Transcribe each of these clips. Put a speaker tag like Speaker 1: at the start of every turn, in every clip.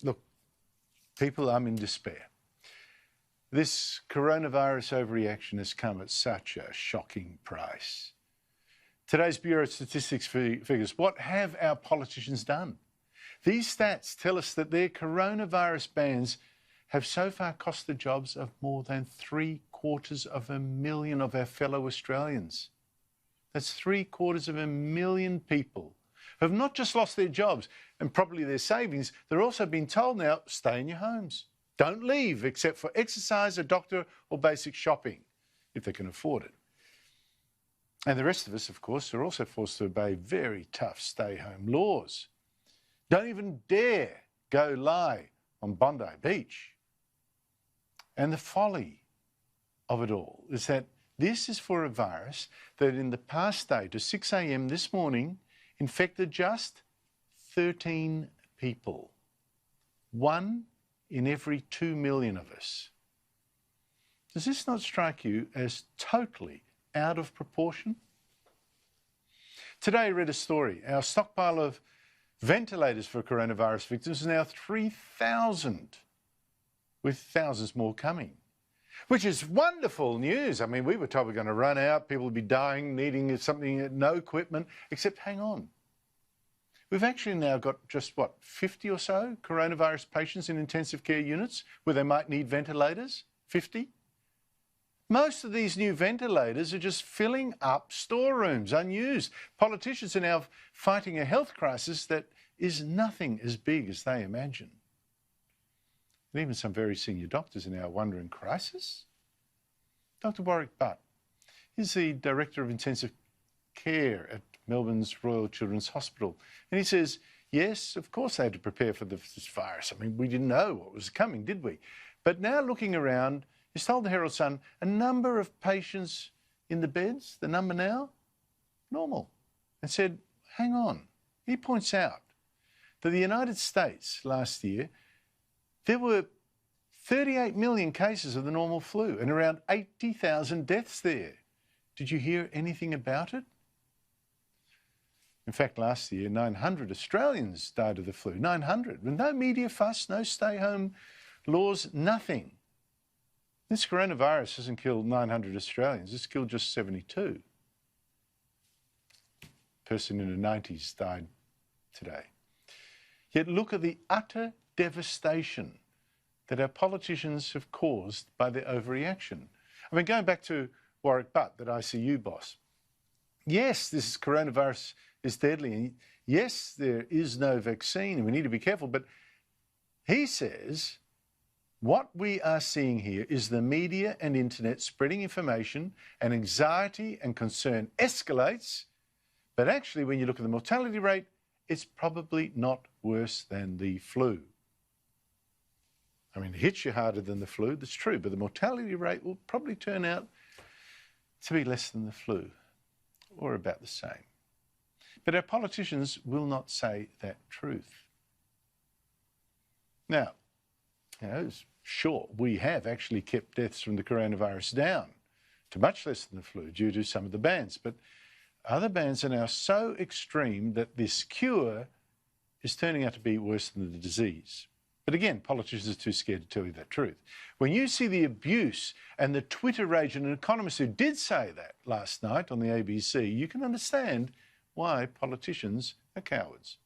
Speaker 1: Look, people, I'm in despair. This coronavirus overreaction has come at such a shocking price. Today's Bureau of Statistics figures, what have our politicians done? These stats tell us that their coronavirus bans have so far cost the jobs of more than 750,000 of our fellow Australians. That's 750,000 people who have not just lost their jobs and probably their savings, they're also being told now, stay in your homes. Don't leave except for exercise, a doctor or basic shopping, if they can afford it. And the rest of us, of course, are also forced to obey very tough stay-home laws. Don't even dare go lie on Bondi Beach. And the folly of it all is that this is for a virus that in the past day to 6 a.m. this morning infected just 13 people. 1 in every 2 million of us. Does this not strike you as totally out of proportion? Today I read a story. Our stockpile of ventilators for coronavirus victims is now 3,000, with thousands more coming, which is wonderful news. I mean, we were told we're going to run out, people would be dying, needing something, no equipment, except hang on. We've actually now got just, 50 or so coronavirus patients in intensive care units where they might need ventilators? 50? Most of these new ventilators are just filling up storerooms, unused. Politicians are now fighting a health crisis that is nothing as big as they imagine. And even some very senior doctors are now wondering, crisis? Dr. Warwick Butt is the Director of Intensive Care at Melbourne's Royal Children's Hospital. And he says, yes, of course they had to prepare for this virus. I mean, we didn't know what was coming, did we? But now looking around, he's told the Herald Sun, a number of patients in the beds, the number now, normal. And said, hang on. He points out that the United States last year, there were 38 million cases of the normal flu and around 80,000 deaths there. Did you hear anything about it? In fact, last year, 900 Australians died of the flu. 900. With no media fuss, no stay-home laws, nothing. This coronavirus hasn't killed 900 Australians. It's killed just 72. A person in her 90s died today. Yet look at the utter devastation that our politicians have caused by their overreaction. I mean, going back to Warwick Butt, that ICU boss. Yes, this coronavirus is deadly. And yes, there is no vaccine and we need to be careful. But he says what we are seeing here is the media and internet spreading information, and anxiety and concern escalates. But actually, when you look at the mortality rate, it's probably not worse than the flu. I mean, it hits you harder than the flu, that's true, but the mortality rate will probably turn out to be less than the flu, or about the same. But our politicians will not say that truth. Now, sure, we have actually kept deaths from the coronavirus down to much less than the flu due to some of the bans, but other bans are now so extreme that this cure is turning out to be worse than the disease. But again, politicians are too scared to tell you that truth. When you see the abuse and the Twitter rage, and an economist who did say that last night on the ABC, you can understand why politicians are cowards.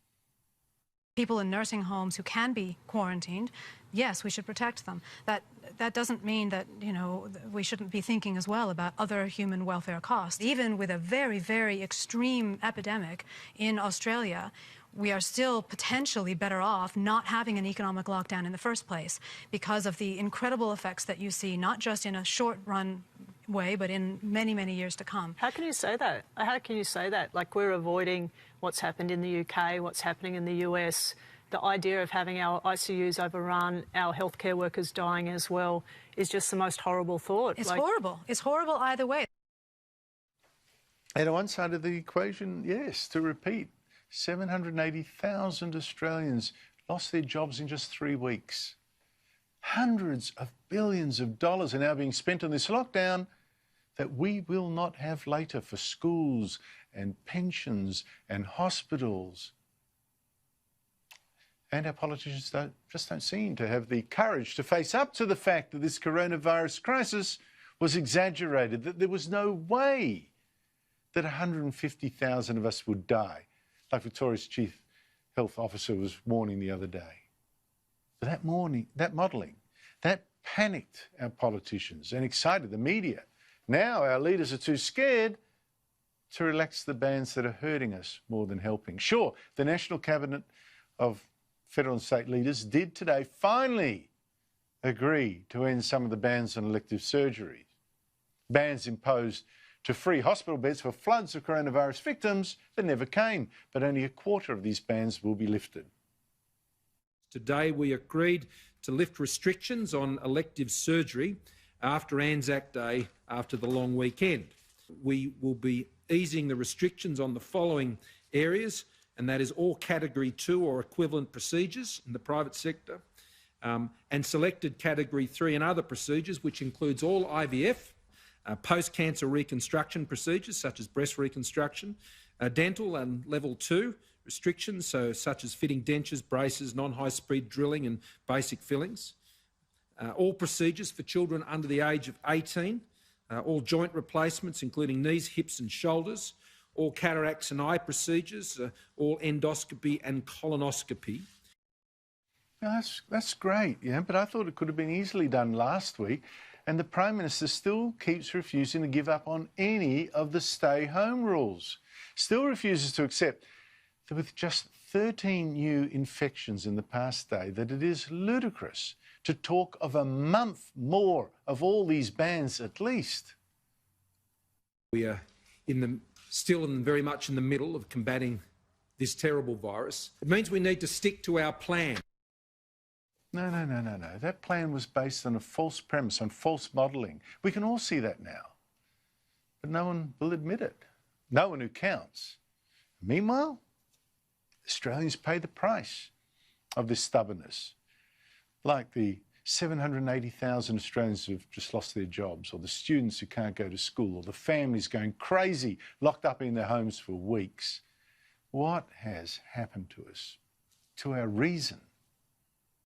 Speaker 2: People in nursing homes who can be quarantined, yes, we should protect them. That doesn't mean that, we shouldn't be thinking as well about other human welfare costs. Even with a very, very extreme epidemic in Australia, we are still potentially better off not having an economic lockdown in the first place because of the incredible effects that you see, not just in a short-run way, but in many, many years to come.
Speaker 3: How can you say that? How can you say that? Like, we're avoiding what's happened in the UK, what's happening in the US. The idea of having our ICUs overrun, our healthcare workers dying as well, is just the most horrible thought.
Speaker 2: It's horrible. It's horrible either way.
Speaker 1: And on one side of the equation, yes, to repeat, 780,000 Australians lost their jobs in just 3 weeks. Hundreds of billions of dollars are now being spent on this lockdown that we will not have later for schools and pensions and hospitals. And our politicians just don't seem to have the courage to face up to the fact that this coronavirus crisis was exaggerated, that there was no way that 150,000 of us would die, like Victoria's Chief Health Officer was warning the other day. But that modelling, that panicked our politicians and excited the media. Now our leaders are too scared to relax the bans that are hurting us more than helping. Sure, the National Cabinet of federal and state leaders did today finally agree to end some of the bans on elective surgeries. Bans imposed to free hospital beds for floods of coronavirus victims that never came, but only a quarter of these bans will be lifted.
Speaker 4: Today we agreed to lift restrictions on elective surgery after Anzac Day, after the long weekend. We will be easing the restrictions on the following areas, and that is all Category 2 or equivalent procedures in the private sector, and selected Category 3 and other procedures, which includes all IVF, post-cancer reconstruction procedures such as breast reconstruction, dental and level 2 restrictions, such as fitting dentures, braces, non-high-speed drilling and basic fillings, all procedures for children under the age of 18, all joint replacements including knees, hips and shoulders, all cataracts and eye procedures, all endoscopy and colonoscopy.
Speaker 1: Now that's great, yeah, but I thought it could have been easily done last week, and the Prime Minister still keeps refusing to give up on any of the stay-home rules. Still refuses to accept that with just 13 new infections in the past day, that it is ludicrous to talk of a month more of all these bans at least.
Speaker 4: We are still very much in the middle of combating this terrible virus. It means we need to stick to our plan.
Speaker 1: No. That plan was based on a false premise, on false modelling. We can all see that now. But no one will admit it. No one who counts. Meanwhile, Australians pay the price of this stubbornness, like the 780,000 Australians who've just lost their jobs, or the students who can't go to school, or the families going crazy, locked up in their homes for weeks. What has happened to us, to our reason?